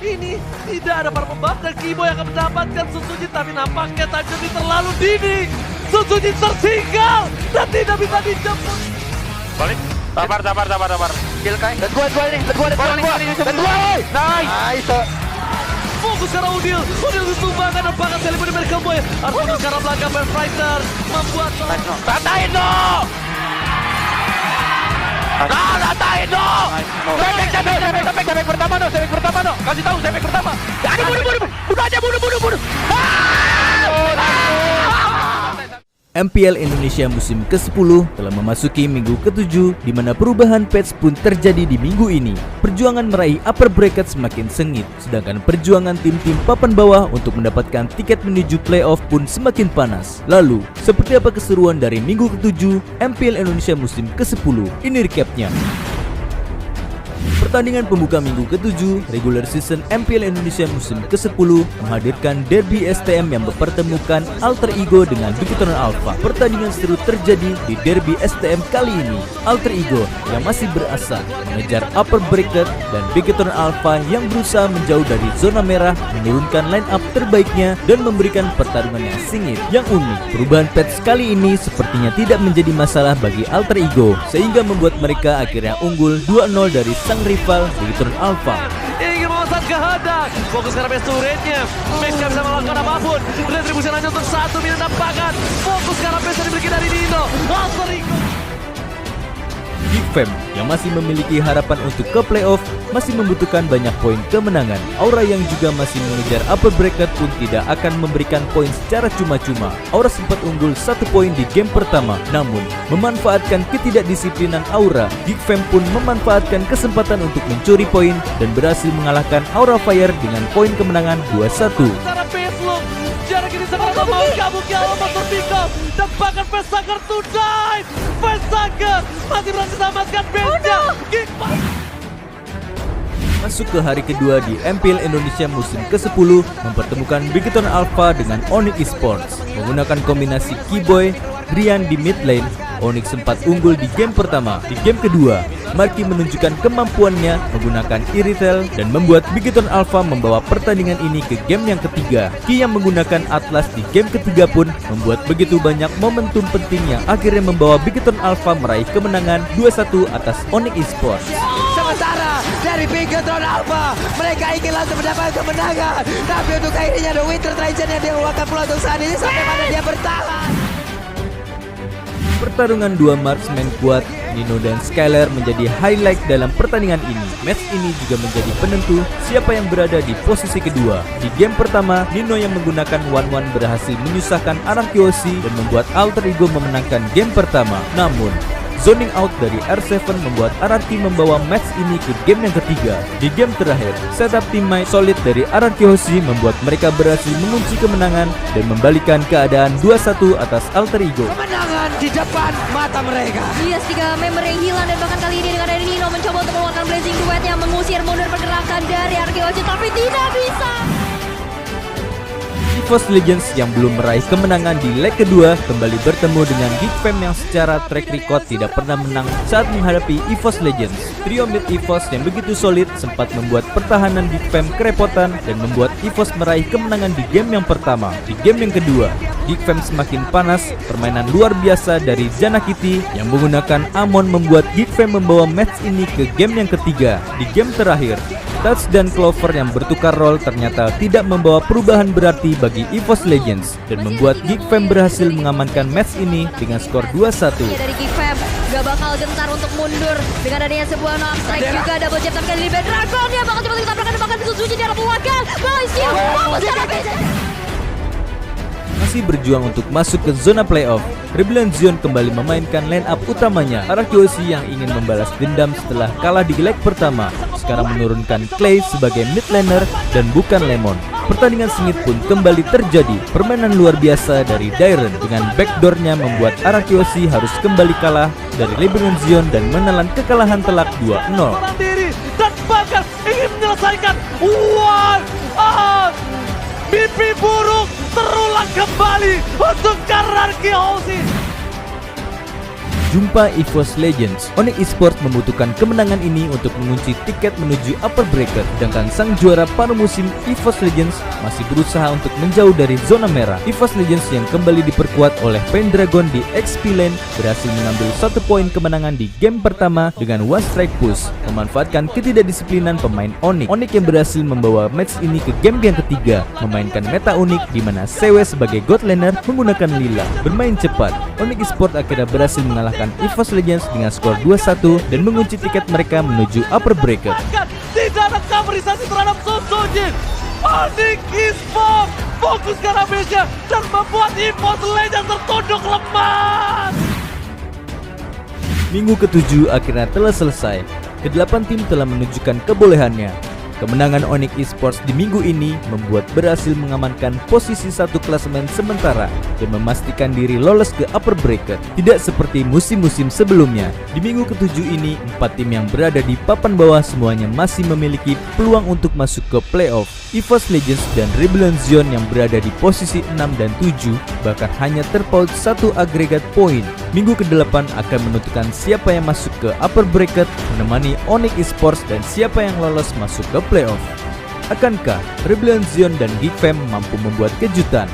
Ini tidak ada para pembalap dan Kimo yang akan mendapatkan Suzuki, tapi nampaknya time journey terlalu dini. Suzuki tertinggal dan tidak bisa dijemput. Balik. Sabar. Kill Kai. Let's go nih. Let's go. Nice. Fokus karena Udil ditumbangkan dan bahkan Selimu di Merkel Boy. Arthur sekarang belakang Fighter membuat Ratain no! Ratain no! Sebek pertama no! Kasih tahu sebek pertama. Jadi bunuh aja. MPL Indonesia musim ke-10 telah memasuki minggu ke-7 di mana perubahan patch pun terjadi di minggu ini. Perjuangan meraih upper bracket semakin sengit, sedangkan perjuangan tim-tim papan bawah untuk mendapatkan tiket menuju playoff pun semakin panas. Lalu, seperti apa keseruan dari minggu ke-7 MPL Indonesia musim ke-10? Ini recapnya. Pertandingan pembuka minggu ke-7 regular season MPL Indonesia musim ke-10 menghadirkan derby STM yang mempertemukan Alter Ego dengan Bigetron Alpha. Pertandingan seru terjadi di derby STM kali ini. Alter Ego yang masih berasa mengejar upper bracket dan Bigetron Alpha yang berusaha menjauh dari zona merah menurunkan line up terbaiknya dan memberikan pertarungan yang sengit. Yang unik, perubahan patch kali ini sepertinya tidak menjadi masalah bagi Alter Ego sehingga membuat mereka akhirnya unggul 2-0 dari sang rival Bigetron Alpha. ingin memesan kehendak. Fokus karena best turretnya. Max gak bisa melakukan apapun. Retribusi hanya untuk 1 minit nampakan. Fokus karena best yang dimiliki dari Nino. Alter Ego. Geek Fam yang masih memiliki harapan untuk ke playoff masih membutuhkan banyak poin kemenangan. Aura yang juga masih mengejar upper bracket pun tidak akan memberikan poin secara cuma-cuma. Aura sempat unggul 1 poin di game pertama, namun memanfaatkan ketidakdisiplinan Aura, Geek Fam pun memanfaatkan kesempatan untuk mencuri poin dan berhasil mengalahkan Aura Fire dengan poin kemenangan 2-1. Cara base look. Jarak ini sangat mau kabuknya Monster Pico. Dan bahkan Vesager to die. Vesager masih berhasil selamatkan base-nya. Masuk ke hari kedua di MPL Indonesia musim ke-10 mempertemukan Bigetron Alpha dengan Onyx Esports. Menggunakan kombinasi Keyboy, Brian di mid lane, Onyx sempat unggul di game pertama. Di game kedua, Marky menunjukkan kemampuannya menggunakan Irithel dan membuat Bigetron Alpha membawa pertandingan ini ke game yang ketiga. Ki yang menggunakan Atlas di game ketiga pun membuat begitu banyak momentum penting yang akhirnya membawa Bigetron Alpha meraih kemenangan 2-1 atas Onyx Esports. Sementara dari Bigetron Alpha mereka ingin langsung mendapatkan kemenangan, tapi untuk akhirnya The Winter Trajan yang dikeluarkan pula untuk saat ini sampai mana dia bertahan. Pertarungan dua marksman kuat, Nino dan Skyler menjadi highlight dalam pertandingan ini. Match ini juga menjadi penentu siapa yang berada di posisi kedua. Di game pertama, Nino yang menggunakan 1-1 berhasil menyusahkan Arachiosi dan membuat Alter Ego memenangkan game pertama. Namun, zoning out dari R7 membuat Araki membawa match ini ke game yang ketiga. Di game terakhir, setup teammate solid dari Arachiosi membuat mereka berhasil mengunci kemenangan dan membalikan keadaan 2-1 atas Alter Ego. Kemenangan di depan mata mereka. Yes, 3 member yang hilang dan bahkan kali ini dengan dari Nino mencoba untuk mengeluarkan Blazing Duet yang mengusir mundur pergerakan dari Arkeosi tapi tidak bisa. EVOS Legends yang belum meraih kemenangan di leg kedua kembali bertemu dengan Geek Fam yang secara track record tidak pernah menang saat menghadapi EVOS Legends. Trio mid EVOS yang begitu solid sempat membuat pertahanan Geek Fam kerepotan dan membuat EVOS meraih kemenangan di game yang pertama. Di game yang kedua, Geek Fam semakin panas, permainan luar biasa dari Janakiti yang menggunakan Amon membuat Geek Fam membawa match ini ke game yang ketiga. Di game terakhir, Touch dan Clover yang bertukar role ternyata tidak membawa perubahan berarti bagi EVOS Legends dan membuat Geek Fam berhasil mengamankan match ini dengan skor 2-1. Dari Geek Fam gak bakal gentar untuk mundur dengan adanya sebuah knock strike juga double jab tapi dari Bad Dragon yang bakal cepat ditabrakan dan bahkan Suzuki di arah belakang. Malaysia fokus cara base. Masih berjuang untuk masuk ke zona playoff, Rebellion Zion kembali memainkan line up utamanya. Arachiosi yang ingin membalas dendam setelah kalah di leg pertama sekarang menurunkan Clay sebagai mid laner dan bukan Lemon. Pertandingan sengit pun kembali terjadi. Permainan luar biasa dari Dairen dengan backdoornya membuat Arachiosi harus kembali kalah dari Rebellion Zion dan menelan kekalahan telak 2-0. Menahan diri dan bahkan ingin menyelesaikan one out. Mimpi buruk terulang kembali untuk Arachiosi. jumpa EVOS Legends. Onyx Esports membutuhkan kemenangan ini untuk mengunci tiket menuju upper bracket, sedangkan sang juara paruh musim EVOS Legends masih berusaha untuk menjauh dari zona merah. EVOS Legends yang kembali diperkuat oleh Pendragon di XP Lane berhasil mengambil 1 poin kemenangan di game pertama dengan one strike push, memanfaatkan ketidakdisiplinan pemain Onyx. Onyx yang berhasil membawa match ini ke game yang ketiga, memainkan meta unik di mana CW sebagai god laner menggunakan Lila. Bermain cepat, Onyx Esports akhirnya berhasil mengalahkan EVOS Legends dengan skor 2-1 dan mengunci tiket mereka menuju upper bracket. Tidak ada kamerisasi terhadap Sojin. Onyx Esports fokus ke arah base-nya dan membuat EVOS Legends tertunduk lemah. Minggu ke-7 akhirnya telah selesai. Ke-8 tim telah menunjukkan kebolehannya. Kemenangan Onyx Esports di minggu ini membuat berhasil mengamankan posisi 1 klasemen sementara dan memastikan diri lolos ke upper bracket. Tidak seperti musim-musim sebelumnya. Di minggu ke-7 ini, 4 tim yang berada di papan bawah semuanya masih memiliki peluang untuk masuk ke playoff. EVOS Legends dan Rebellion Zion yang berada di posisi 6 dan 7 bahkan hanya terpaut 1 agregat poin. Minggu ke-8 akan menentukan siapa yang masuk ke upper bracket menemani Onyx Esports dan siapa yang lolos masuk ke playoff. Akankah Rebellion Zion dan Geekfam mampu membuat kejutan?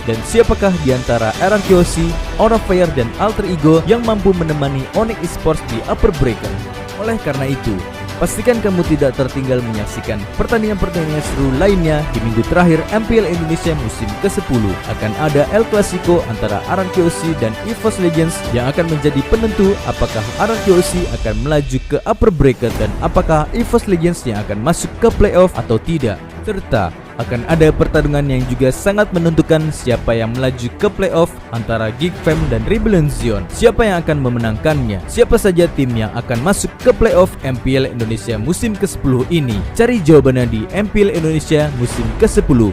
Dan siapakah di antara RRQC, Aura Fire dan Alter Ego yang mampu menemani Onyx Esports di upper bracket? Oleh karena itu, pastikan kamu tidak tertinggal menyaksikan pertandingan-pertandingan seru lainnya di minggu terakhir MPL Indonesia musim ke-10. Akan ada El Clasico antara RRQC dan EVOS Legends yang akan menjadi penentu apakah RRQC akan melaju ke upper bracket dan apakah EVOS Legends yang akan masuk ke playoff atau tidak. Serta akan ada pertarungan yang juga sangat menentukan siapa yang melaju ke playoff antara Geekfam dan Rebellion Zion. Siapa yang akan memenangkannya? Siapa saja tim yang akan masuk ke playoff MPL Indonesia musim ke-10 ini? Cari jawabannya di MPL Indonesia musim ke-10.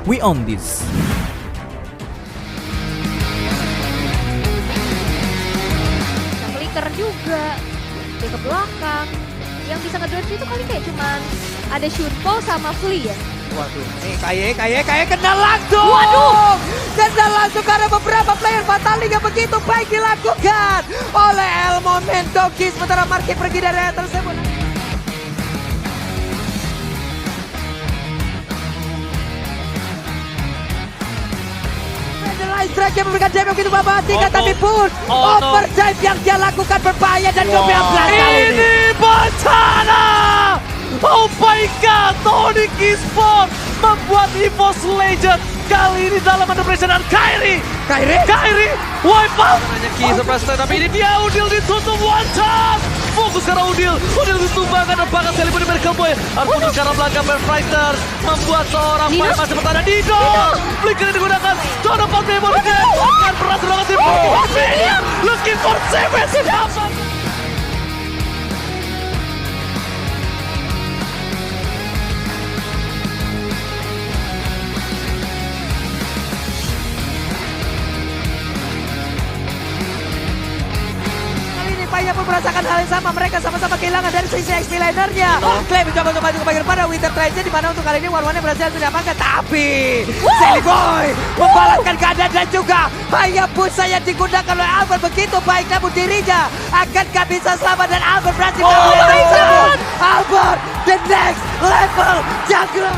We on this. Flicker juga dia ke belakang. Yang bisa ngedodge itu kali kayak cuman ada Shunpo sama Flea ya. Waduh, nih kaye kena langsung. Waduh, kena langsung karena beberapa player Fatali yang begitu baik dilakukan oleh El Momento Kiss. Sementara Marky pergi dari area tersebut. Strike yang memberikan damage begitu mematikan, tapi pun overdrive yang dia lakukan berbahaya dan 12 kali. Ini bencana. Oh my god, Onyx Esports membuat EVOS Legends kali ini dalam under pressure dan Kairi wipe out. Hanya key surprise tapi ini dia Udil ditutup one shot. Fokus karena Udil ditumbangkan dan bahkan sekali pun di Merkel Boy. Harus mundur ke arah belakang Fighter membuat seorang Fire masih bertahan. Dido flicker digunakan. Donovan Memo akan berhasil banget di looking for 7 dapat. Paya pun merasakan hal yang sama. Mereka sama-sama kehilangan dari sisi XP lanernya. Clay mencoba untuk maju ke bagian pada Winter Triton, di mana untuk kali ini One-One berhasil mendapatkan. Tapi Sally Boy membalaskan keadaan dan juga Hayabusa yang digunakan oleh Albert begitu baik, namun dirinya akankah bisa selamat dan Albert berhasil melakukan Albert the next level jungler.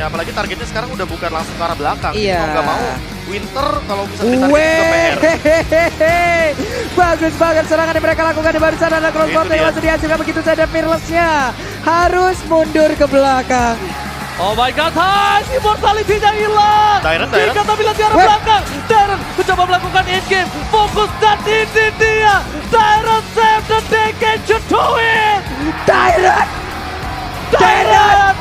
Ya, apalagi targetnya sekarang udah bukan langsung ke arah belakang. Iya. Mau nggak mau Winter kalau bisa ditarget juga PR. Bagus banget serangan yang mereka lakukan di barisan ada crossbow yang langsung dihasilkan begitu saja. Fearless-nya harus mundur ke belakang. Oh my god, immortality-nya hilang. Darren. Jika tapi lihat di arah belakang, Darren mencoba melakukan in-game, fokus dan ini dia. Darren save the day, can you do it? Darren! Darren!